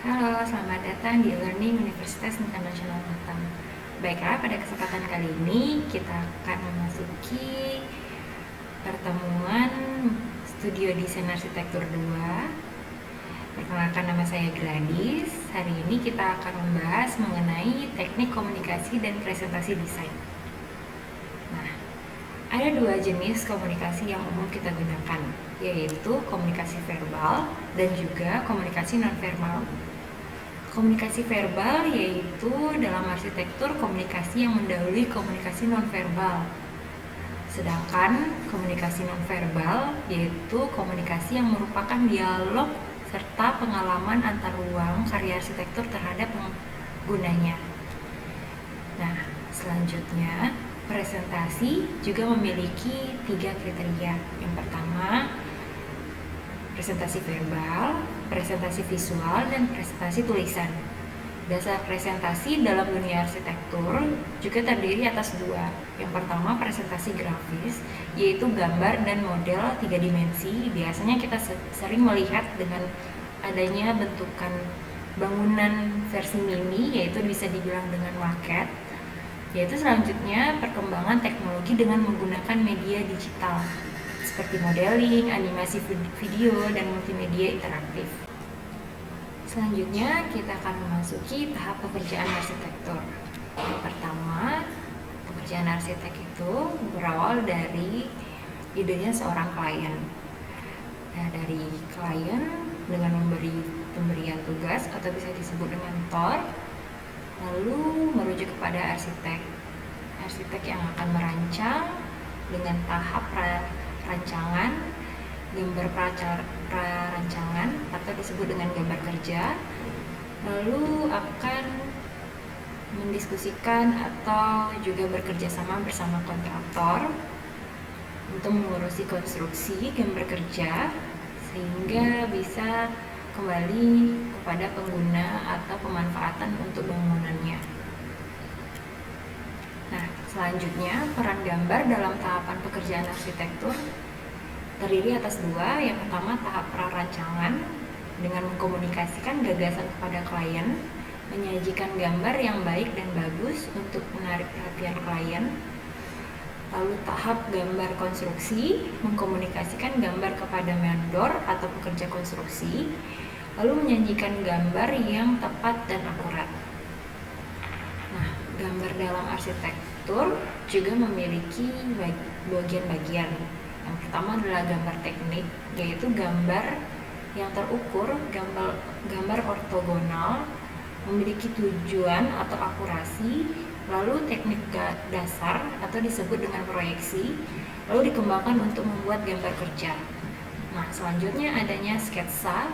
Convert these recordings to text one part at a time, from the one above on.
Halo, selamat datang di Learning Universitas Internasional Batam. Baiklah, pada kesempatan kali ini kita akan memasuki pertemuan Studio Desain Arsitektur 2. Perkenalkan, nama saya Gladys. Hari ini kita akan membahas mengenai teknik komunikasi dan presentasi desain. Nah, ada dua jenis komunikasi yang umum kita gunakan, yaitu komunikasi verbal dan juga komunikasi non-verbal. Komunikasi verbal yaitu dalam arsitektur komunikasi yang mendahului komunikasi nonverbal. Sedangkan komunikasi nonverbal yaitu komunikasi yang merupakan dialog serta pengalaman antar ruang karya arsitektur terhadap penggunanya. Nah, selanjutnya presentasi juga memiliki 3 kriteria. Yang pertama, presentasi verbal, presentasi visual, dan presentasi tulisan. Dasar presentasi dalam dunia arsitektur juga terdiri atas 2. Yang pertama, presentasi grafis, yaitu gambar dan model 3 dimensi. Biasanya kita sering melihat dengan adanya bentukan bangunan versi mini, yaitu bisa dibilang dengan maket. Yaitu selanjutnya perkembangan teknologi dengan menggunakan media digital seperti modeling, animasi video, dan multimedia interaktif. Selanjutnya kita akan memasuki tahap pekerjaan arsitektur. Yang pertama, pekerjaan arsitek itu berawal dari idenya seorang klien. Nah, dari klien dengan pemberian tugas atau bisa disebut dengan TOR, lalu merujuk kepada arsitek. Arsitek yang akan merancang dengan tahap rancangan, gambar prarancangan atau disebut dengan gambar kerja, lalu akan mendiskusikan atau juga bekerja sama bersama kontraktor untuk mengurusi konstruksi gambar kerja sehingga bisa kembali kepada pengguna atau pemanfaatan untuk bangunannya. Nah, selanjutnya peran gambar dalam tahapan pekerjaan arsitektur terdiri atas 2. Yang pertama, tahap prarancangan dengan mengkomunikasikan gagasan kepada klien, menyajikan gambar yang baik dan bagus untuk menarik perhatian klien. Lalu tahap gambar konstruksi, mengkomunikasikan gambar kepada vendor atau pekerja konstruksi, lalu menyajikan gambar yang tepat dan akurat. Nah, gambar dalam arsitektur juga memiliki bagian-bagian. Yang pertama adalah gambar teknik, yaitu gambar yang terukur, gambar ortogonal, memiliki tujuan atau akurasi, lalu teknik dasar atau disebut dengan proyeksi, lalu dikembangkan untuk membuat gambar kerja. Nah, selanjutnya adanya sketsa,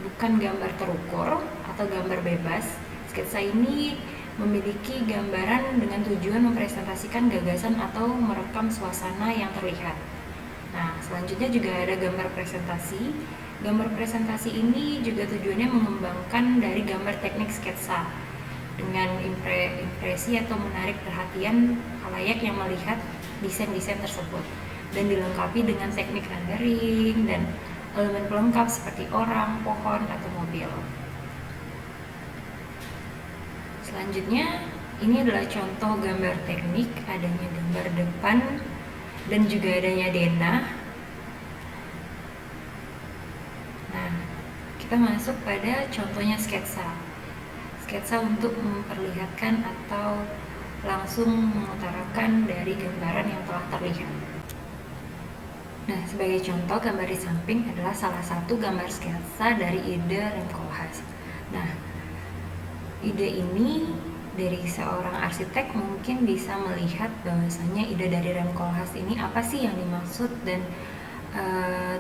bukan gambar terukur atau gambar bebas. Sketsa ini memiliki gambaran dengan tujuan mempresentasikan gagasan atau merekam suasana yang terlihat. Nah, selanjutnya juga ada gambar presentasi. Gambar presentasi ini juga tujuannya mengembangkan dari gambar teknik sketsa dengan impresi atau menarik perhatian khalayak yang melihat desain-desain tersebut dan dilengkapi dengan teknik rendering dan elemen pelengkap seperti orang, pohon, atau mobil. Selanjutnya, ini adalah contoh gambar teknik, adanya gambar depan dan juga adanya denah. Nah, kita masuk pada contohnya sketsa. Sketsa untuk memperlihatkan atau langsung mengutarakan dari gambaran yang telah terlihat. Nah, sebagai contoh, gambar di samping adalah salah satu gambar sketsa dari ide Rem Koolhaas. Nah, ide ini dari seorang arsitek mungkin bisa melihat bahwasanya ide dari Rem Koolhaas ini apa sih yang dimaksud dan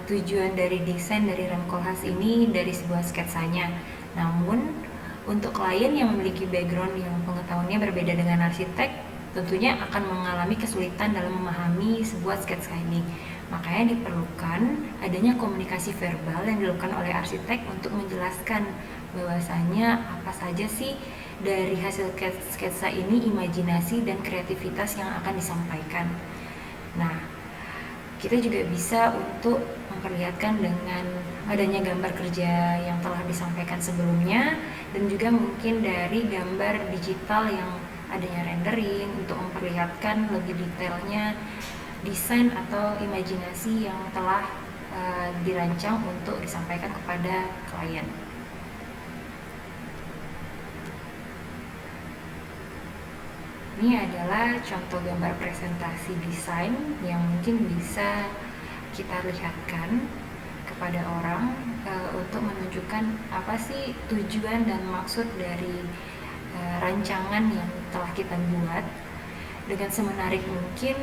tujuan dari desain dari Rem Koolhaas ini dari sebuah sketsanya. Namun untuk klien yang memiliki background yang pengetahuannya berbeda dengan arsitek, tentunya akan mengalami kesulitan dalam memahami sebuah sketsa ini. Makanya diperlukan adanya komunikasi verbal yang dilakukan oleh arsitek untuk menjelaskan bahwasanya apa saja sih dari hasil sketsa ini imajinasi dan kreativitas yang akan disampaikan. Nah, kita juga bisa untuk memperlihatkan dengan adanya gambar kerja yang telah disampaikan disampaikan sebelumnya, dan juga mungkin dari gambar digital yang adanya rendering untuk memperlihatkan lebih detailnya desain atau imajinasi yang telah dirancang untuk disampaikan kepada klien. Ini adalah contoh gambar presentasi desain yang mungkin bisa kita lihatkan kepada orang untuk menunjukkan apa sih tujuan dan maksud dari rancangan yang telah kita buat dengan semenarik mungkin.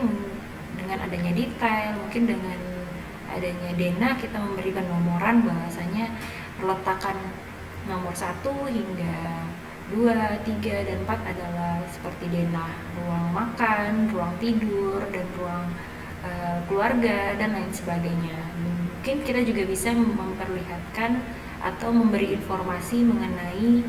Dengan adanya detail, mungkin dengan adanya denah kita memberikan nomoran bahwasanya peletakan nomor 1 hingga 2, 3, dan 4 adalah seperti denah ruang makan, ruang tidur, dan ruang keluarga, dan lain sebagainya. Mungkin kita juga bisa memperlihatkan atau memberi informasi mengenai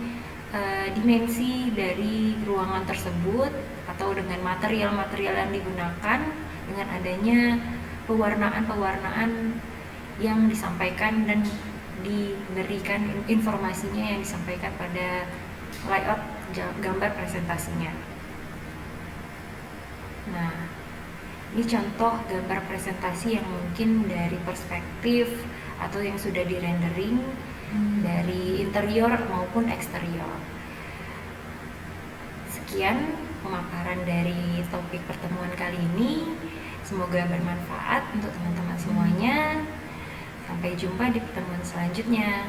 dimensi dari ruangan tersebut atau dengan material-material yang digunakan, dengan adanya pewarnaan-pewarnaan yang disampaikan dan diberikan informasinya yang disampaikan pada layout gambar presentasinya. Nah, ini contoh gambar presentasi yang mungkin dari perspektif atau yang sudah di-rendering dari interior maupun eksterior. Sekian pemaparan dari topik pertemuan kali ini. Semoga bermanfaat untuk teman-teman semuanya. Sampai jumpa di pertemuan selanjutnya.